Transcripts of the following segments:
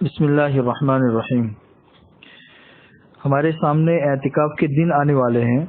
بسم اللہ الرحمن الرحیم۔ ہمارے سامنے اعتکاف کے دن آنے والے ہیں۔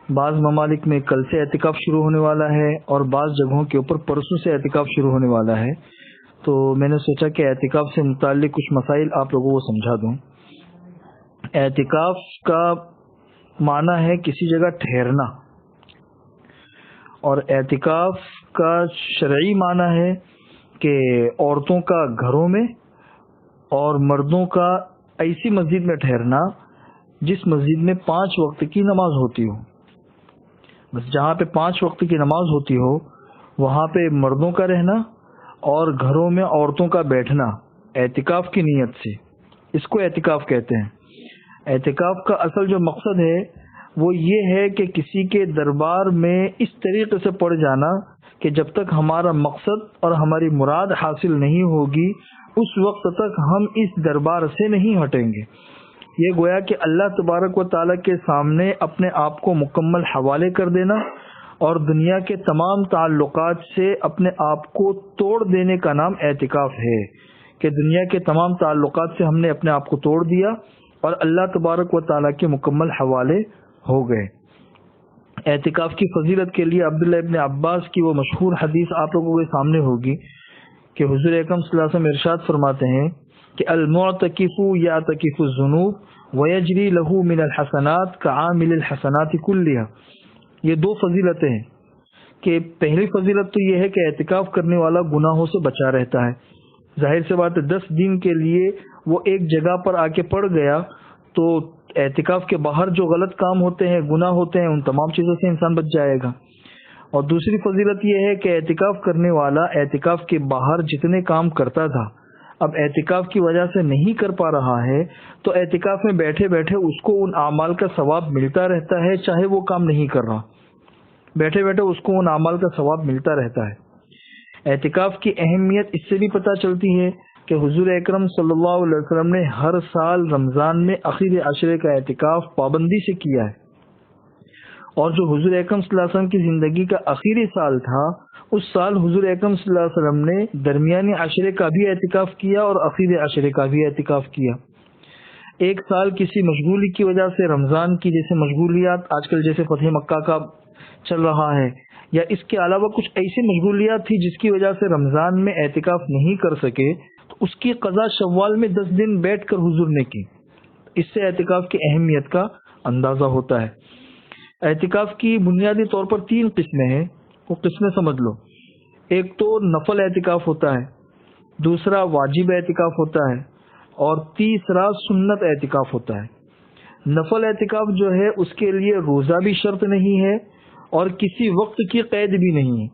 بعض ممالک میں کل سے اعتکاف شروع ہونے والا ہے اور بعض جگہوں کے اوپر پرسوں سے اعتکاف شروع ہونے والا ہے، تو میں نے سوچا کہ اعتکاف سے متعلق کچھ مسائل آپ لوگوں کو سمجھا دوں۔ اعتکاف کا معنی ہے کسی جگہ ٹھہرنا، اور اعتکاف کا شرعی معنی ہے کہ عورتوں کا گھروں میں اور مردوں کا ایسی مسجد میں ٹھہرنا جس مسجد میں 5 وقت کی نماز ہوتی ہو۔ بس جہاں پہ 5 وقت کی نماز ہوتی ہو وہاں پہ مردوں کا رہنا اور گھروں میں عورتوں کا بیٹھنا اعتکاف کی نیت سے، اس کو اعتکاف کہتے ہیں۔ اعتکاف کا اصل جو مقصد ہے وہ یہ ہے کہ کسی کے دربار میں اس طریقے سے پڑ جانا کہ جب تک ہمارا مقصد اور ہماری مراد حاصل نہیں ہوگی اس وقت تک ہم اس دربار سے نہیں ہٹیں گے۔ یہ گویا کہ اللہ تبارک و تعالیٰ کے سامنے اپنے آپ کو مکمل حوالے کر دینا اور دنیا کے تمام تعلقات سے اپنے آپ کو توڑ دینے کا نام اعتکاف ہے، کہ دنیا کے تمام تعلقات سے ہم نے اپنے آپ کو توڑ دیا اور اللہ تبارک و تعالیٰ کے مکمل حوالے ہو گئے۔ اعتکاف کی فضیلت کے لیے عبداللہ ابن عباس کی وہ مشہور حدیث آپ لوگوں کے سامنے ہوگی کہ حضور اکرم صلی اللہ علیہ وسلم ارشاد فرماتے ہیں کہ المعتکف یعتکف الذنوب ویجری لہ من الحسنات کعامل الحسنات کلھا۔ یہ 2 فضیلتیں ہیں کہ پہلی فضیلت تو یہ ہے کہ اعتکاف کرنے والا گناہوں سے بچا رہتا ہے۔ ظاہر سی بات ہے 10 دن کے لیے وہ ایک جگہ پر آ کے پڑ گیا تو اعتکاف کے باہر جو غلط کام ہوتے ہیں، گناہ ہوتے ہیں، ان تمام چیزوں سے انسان بچ جائے گا۔ اور دوسری فضیلت یہ ہے کہ اعتکاف کرنے والا اعتکاف کے باہر جتنے کام کرتا تھا اب اعتکاف کی وجہ سے نہیں کر پا رہا ہے تو اعتکاف میں بیٹھے بیٹھے اس کو ان اعمال کا ثواب ملتا رہتا ہے، چاہے وہ کام نہیں کر رہا، بیٹھے بیٹھے اس کو ان اعمال کا ثواب ملتا رہتا ہے۔ اعتکاف کی اہمیت اس سے بھی پتہ چلتی ہے کہ حضور اکرم صلی اللہ علیہ وسلم نے ہر سال رمضان میں اخیر عشرے کا اعتکاف پابندی سے کیا ہے، اور جو حضور اکرم صلی اللہ علیہ وسلم کی زندگی کا آخری سال تھا اس سال حضور اکرم صلی اللہ علیہ وسلم نے درمیانی عشرے کا بھی اعتکاف کیا اور اخیر عشرے کا بھی اعتکاف کیا۔ ایک سال کسی مشغولی کی وجہ سے رمضان کی جیسے مشغولیات آج کل جیسے فتح مکہ کا چل رہا ہے یا اس کے علاوہ کچھ ایسی مشغولیات تھی جس کی وجہ سے رمضان میں اعتکاف نہیں کر سکے تو اس کی قضا شوال میں 10 دن بیٹھ کر حضور نے کی۔ اس سے اعتکاف کی اہمیت کا اندازہ ہوتا ہے۔ اعتکاف کی بنیادی طور پر 3 قسمیں ہیں، وہ قسمیں سمجھ لو۔ ایک تو نفل اعتکاف ہوتا ہے، دوسرا واجب اعتکاف ہوتا ہے، اور تیسرا سنت اعتکاف ہوتا ہے۔ نفل اعتکاف جو ہے اس کے لیے روزہ بھی شرط نہیں ہے اور کسی وقت کی قید بھی نہیں ہے۔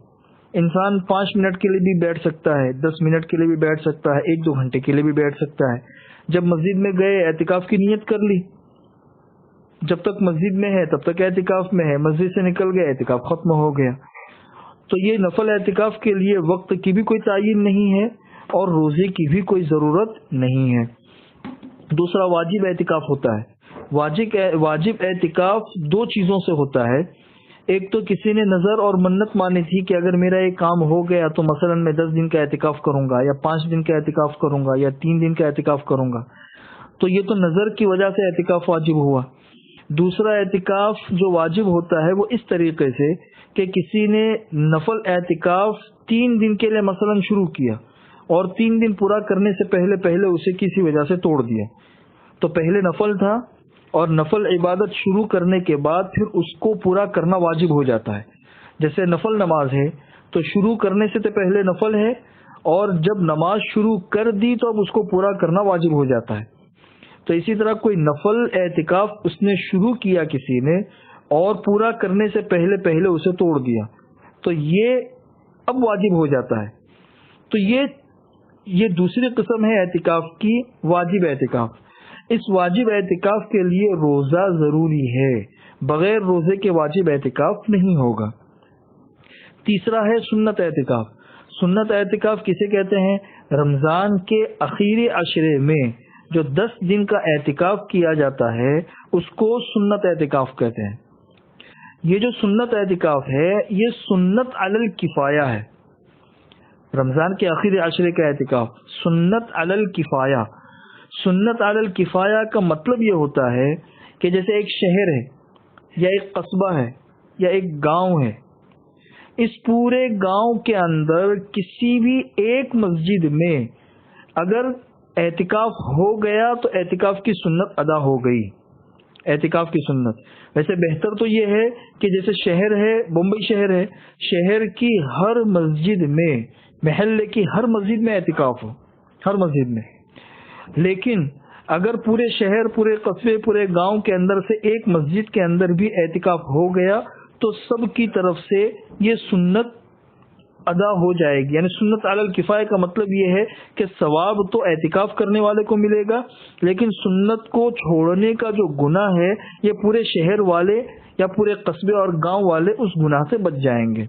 انسان 5 منٹ کے لیے بھی بیٹھ سکتا ہے، 10 منٹ کے لیے بھی بیٹھ سکتا ہے، 1-2 گھنٹے کے لیے بھی بیٹھ سکتا ہے۔ جب مسجد میں گئے اعتکاف کی نیت کر لی، جب تک مسجد میں ہے تب تک اعتکاف میں ہے، مسجد سے نکل گیا اعتکاف ختم ہو گیا۔ تو یہ نفل اعتکاف کے لیے وقت کی بھی کوئی تعین نہیں ہے اور روزے کی بھی کوئی ضرورت نہیں ہے۔ دوسرا واجب اعتکاف ہوتا ہے۔ واجب اعتکاف 2 چیزوں سے ہوتا ہے۔ ایک تو کسی نے نظر اور منت مانی تھی کہ اگر میرا یہ کام ہو گیا تو مثلا میں 10 دن کا اعتکاف کروں گا یا 5 دن کا اعتکاف کروں گا یا 3 دن کا اعتکاف کروں گا، تو یہ تو نظر کی وجہ سے اعتکاف واجب ہوا۔ دوسرا اعتکاف جو واجب ہوتا ہے وہ اس طریقے سے کہ کسی نے نفل اعتکاف 3 دن کے لیے مثلا شروع کیا اور 3 دن پورا کرنے سے پہلے اسے کسی وجہ سے توڑ دیا، تو پہلے نفل تھا اور نفل عبادت شروع کرنے کے بعد پھر اس کو پورا کرنا واجب ہو جاتا ہے۔ جیسے نفل نماز ہے تو شروع کرنے سے پہلے نفل ہے اور جب نماز شروع کر دی تو اب اس کو پورا کرنا واجب ہو جاتا ہے۔ تو اسی طرح کوئی نفل اعتکاف اس نے شروع کیا کسی نے اور پورا کرنے سے پہلے اسے توڑ دیا تو یہ اب واجب ہو جاتا ہے۔ تو یہ دوسری قسم ہے اعتکاف کی، واجب اعتکاف۔ اس واجب اعتکاف کے لیے روزہ ضروری ہے، بغیر روزے کے واجب اعتکاف نہیں ہوگا۔ تیسرا ہے سنت اعتکاف۔ سنت اعتکاف کسے کہتے ہیں؟ رمضان کے اخیری عشرے میں جو 10 دن کا اعتکاف کیا جاتا ہے اس کو سنت اعتکاف کہتے ہیں۔ یہ جو سنت اعتکاف ہے یہ سنت علی الکفایہ ہے، رمضان کے آخری عشرے کا اعتکاف سنت علی الکفایہ. سنت علی الکفایہ کا مطلب یہ ہوتا ہے کہ جیسے ایک شہر ہے یا ایک قصبہ ہے یا ایک گاؤں ہے، اس پورے گاؤں کے اندر کسی بھی ایک مسجد میں اگر اعتکاف ہو گیا تو اعتکاف کی سنت ادا ہو گئی. اعتکاف کی سنت ویسے بہتر تو یہ ہے کہ جیسے شہر ہے، بمبئی شہر ہے، شہر کی ہر مسجد میں، محلے کی ہر مسجد میں اعتکاف ہو، ہر مسجد میں. لیکن اگر پورے شہر، پورے قصبے، پورے گاؤں کے اندر سے ایک مسجد کے اندر بھی اعتکاف ہو گیا تو سب کی طرف سے یہ سنت ادا ہو جائے گی. یعنی سنت علی الکفایہ کا مطلب یہ ہے کہ ثواب تو اعتکاف کرنے والے کو ملے گا، لیکن سنت کو چھوڑنے کا جو گناہ ہے یہ پورے شہر والے یا پورے قصبے اور گاؤں والے اس گناہ سے بچ جائیں گے.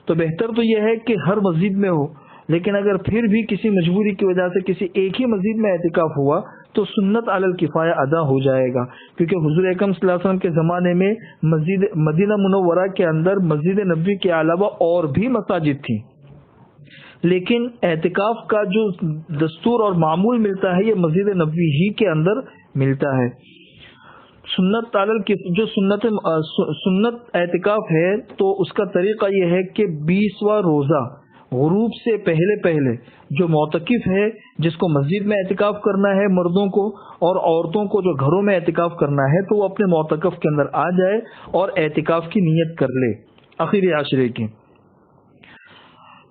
تو بہتر تو یہ ہے کہ ہر مسجد میں ہو، لیکن اگر پھر بھی کسی مجبوری کی وجہ سے کسی ایک ہی مسجد میں اعتکاف ہوا تو سنت علی الکفایہ ادا ہو جائے گا، کیونکہ حضور اکرم صلی اللہ علیہ وسلم کے زمانے میں مسجد مدینہ منورہ کے اندر مسجد نبوی کے علاوہ اور بھی مساجد تھیں، لیکن اعتکاف کا جو دستور اور معمول ملتا ہے یہ مسجد نبوی ہی کے اندر ملتا ہے. سنت جو سنت اعتکاف ہے تو اس کا طریقہ یہ ہے کہ 20واں روزہ غروب سے پہلے پہلے جو معتکف ہے، جس کو مسجد میں اعتکاف کرنا ہے مردوں کو، اور عورتوں کو جو گھروں میں اعتکاف کرنا ہے، تو وہ اپنے معتکف کے اندر آ جائے اور اعتکاف کی نیت کر لے آخری عشرے کی.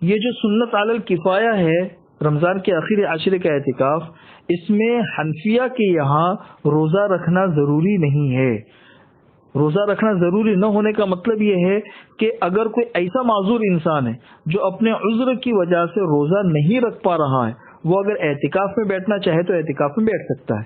یہ جو سنت علی الکفایہ ہے رمضان کے آخری عشرے کا اعتکاف، اس میں حنفیہ کے یہاں روزہ رکھنا ضروری نہیں ہے. روزہ رکھنا ضروری نہ ہونے کا مطلب یہ ہے کہ اگر کوئی ایسا معذور انسان ہے جو اپنے عذر کی وجہ سے روزہ نہیں رکھ پا رہا ہے، وہ اگر اعتکاف میں بیٹھنا چاہے تو اعتکاف میں بیٹھ سکتا ہے.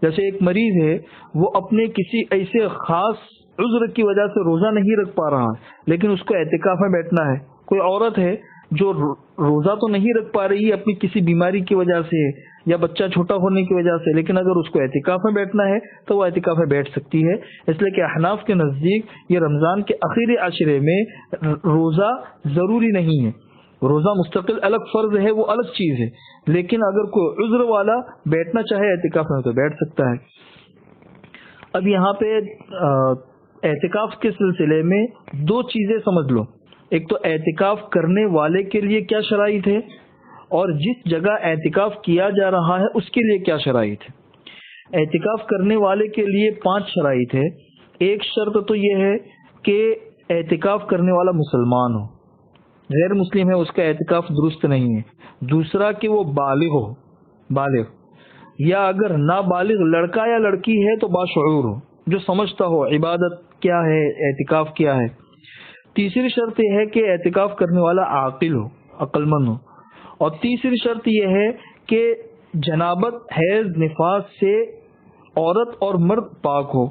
جیسے ایک مریض ہے، وہ اپنے کسی ایسے خاص عذر کی وجہ سے روزہ نہیں رکھ پا رہا ہے لیکن اس کو اعتکاف میں بیٹھنا ہے. کوئی عورت ہے جو روزہ تو نہیں رکھ پا رہی ہے اپنی کسی بیماری کی وجہ سے یا بچہ چھوٹا ہونے کی وجہ سے، لیکن اگر اس کو اعتکاف میں بیٹھنا ہے تو وہ اعتکاف میں بیٹھ سکتی ہے. اس لیے کہ احناف کے نزدیک یہ رمضان کے آخری عشرے میں روزہ ضروری نہیں ہے. روزہ مستقل الگ فرض ہے، وہ الگ چیز ہے، لیکن اگر کوئی عذر والا بیٹھنا چاہے اعتکاف میں تو بیٹھ سکتا ہے. اب یہاں پہ اعتکاف کے سلسلے میں دو چیزیں سمجھ لو. ایک تو اعتکاف کرنے والے کے لیے کیا شرائط ہے، اور جس جگہ اعتکاف کیا جا رہا ہے اس کے لیے کیا شرائط ہے. اعتکاف کرنے والے کے لیے 5 شرائط ہے. ایک شرط تو یہ ہے کہ اعتکاف کرنے والا مسلمان ہو، غیر مسلم ہے اس کا اعتکاف درست نہیں ہے. دوسرا کہ وہ بالغ ہو، یا اگر نابالغ لڑکا یا لڑکی ہے تو باشعور ہو، جو سمجھتا ہو عبادت کیا ہے، اعتکاف کیا ہے. تیسری شرط یہ ہے کہ اعتکاف کرنے والا عاقل ہو، عقل مند ہو. اور تیسری شرط یہ ہے کہ جنابت، حیض، نفاس سے عورت اور مرد پاک ہو.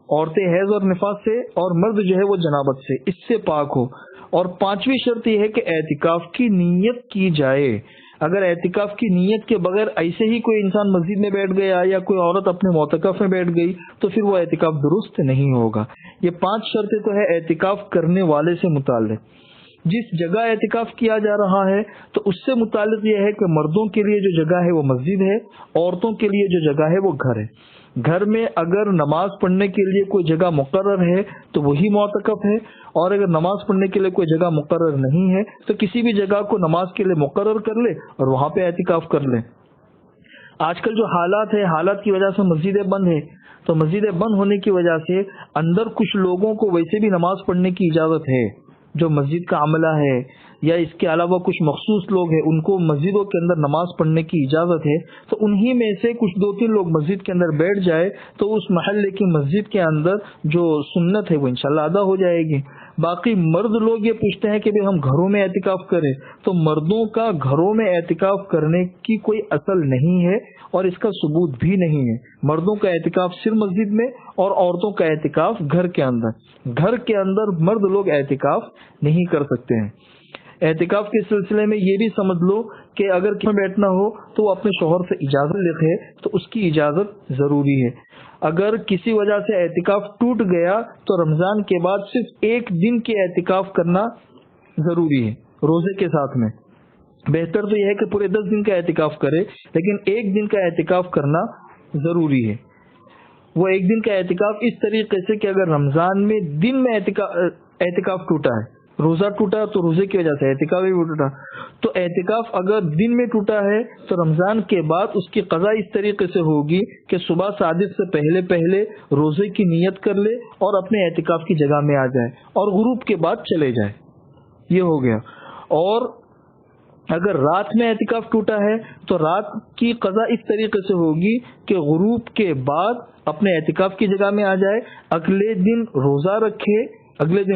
عورتیں حیض اور نفاس سے اور مرد جو ہے وہ جنابت سے، اس سے پاک ہو. اور 5ویں شرط یہ ہے کہ اعتکاف کی نیت کی جائے. اگر اعتکاف کی نیت کے بغیر ایسے ہی کوئی انسان مسجد میں بیٹھ گیا یا کوئی عورت اپنے معتکف میں بیٹھ گئی تو پھر وہ اعتکاف درست نہیں ہوگا. یہ 5 شرطیں تو ہے اعتکاف کرنے والے سے متعلق. جس جگہ اعتکاف کیا جا رہا ہے تو اس سے متعلق یہ ہے کہ مردوں کے لیے جو جگہ ہے وہ مسجد ہے، عورتوں کے لیے جو جگہ ہے وہ گھر ہے. گھر میں اگر نماز پڑھنے کے لیے کوئی جگہ مقرر ہے تو وہی معتکف ہے، اور اگر نماز پڑھنے کے لیے کوئی جگہ مقرر نہیں ہے تو کسی بھی جگہ کو نماز کے لیے مقرر کر لے اور وہاں پہ اعتکاف کر لے. آج کل جو حالات ہے، حالات کی وجہ سے مسجدیں بند ہے، تو مسجدیں بند ہونے کی وجہ سے اندر کچھ لوگوں کو ویسے بھی نماز پڑھنے کی اجازت ہے، جو مسجد کا عملہ ہے یا اس کے علاوہ کچھ مخصوص لوگ ہیں ان کو مسجدوں کے اندر نماز پڑھنے کی اجازت ہے. تو انہی میں سے کچھ 2-3 لوگ مسجد کے اندر بیٹھ جائے تو اس محلے کی مسجد کے اندر جو سنت ہے وہ انشاءاللہ ادا ہو جائے گی. باقی مرد لوگ یہ پوچھتے ہیں کہ ہم گھروں میں اعتکاف کریں، تو مردوں کا گھروں میں اعتکاف کرنے کی کوئی اصل نہیں ہے اور اس کا ثبوت بھی نہیں ہے. مردوں کا اعتکاف صرف مسجد میں اور عورتوں کا اعتکاف گھر کے اندر. گھر کے اندر مرد لوگ اعتکاف نہیں کر سکتے ہیں. اعتکاف کے سلسلے میں یہ بھی سمجھ لو کہ اگر کہیں بیٹھنا ہو تو وہ اپنے شوہر سے اجازت لے تو اس کی اجازت ضروری ہے. اگر کسی وجہ سے اعتکاف ٹوٹ گیا تو رمضان کے بعد صرف 1 دن کے اعتکاف کرنا ضروری ہے. روزے کے ساتھ میں. بہتر تو یہ ہے کہ پورے 10 دن کا اعتکاف کرے، لیکن ایک دن کا اعتکاف کرنا ضروری ہے. وہ ایک دن کا اعتکاف اس طریقے سے کہ اگر رمضان میں دن میں اعتکاف ٹوٹا ہے، روزہ ٹوٹا تو روزے کی وجہ سے اعتکاف بھی ٹوٹا، تو اعتکاف اگر دن میں ٹوٹا ہے تو رمضان کے بعد اس کی قضا اس طریقے سے ہوگی کہ صبح صادق سے پہلے روزے کی نیت کر لے اور اپنے اعتکاف کی جگہ میں آ جائے اور غروب کے بعد چلے جائے. یہ ہو گیا. اور اگر رات میں اعتکاف ٹوٹا ہے تو رات کی قضا اس طریقے سے ہوگی کہ غروب کے بعد اپنے اعتکاف کی جگہ میں آ جائے، اگلے دن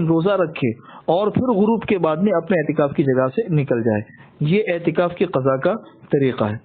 روزہ رکھے اور پھر غروب کے بعد میں اپنے اعتکاف کی جگہ سے نکل جائے. یہ اعتکاف کی قضا کا طریقہ ہے.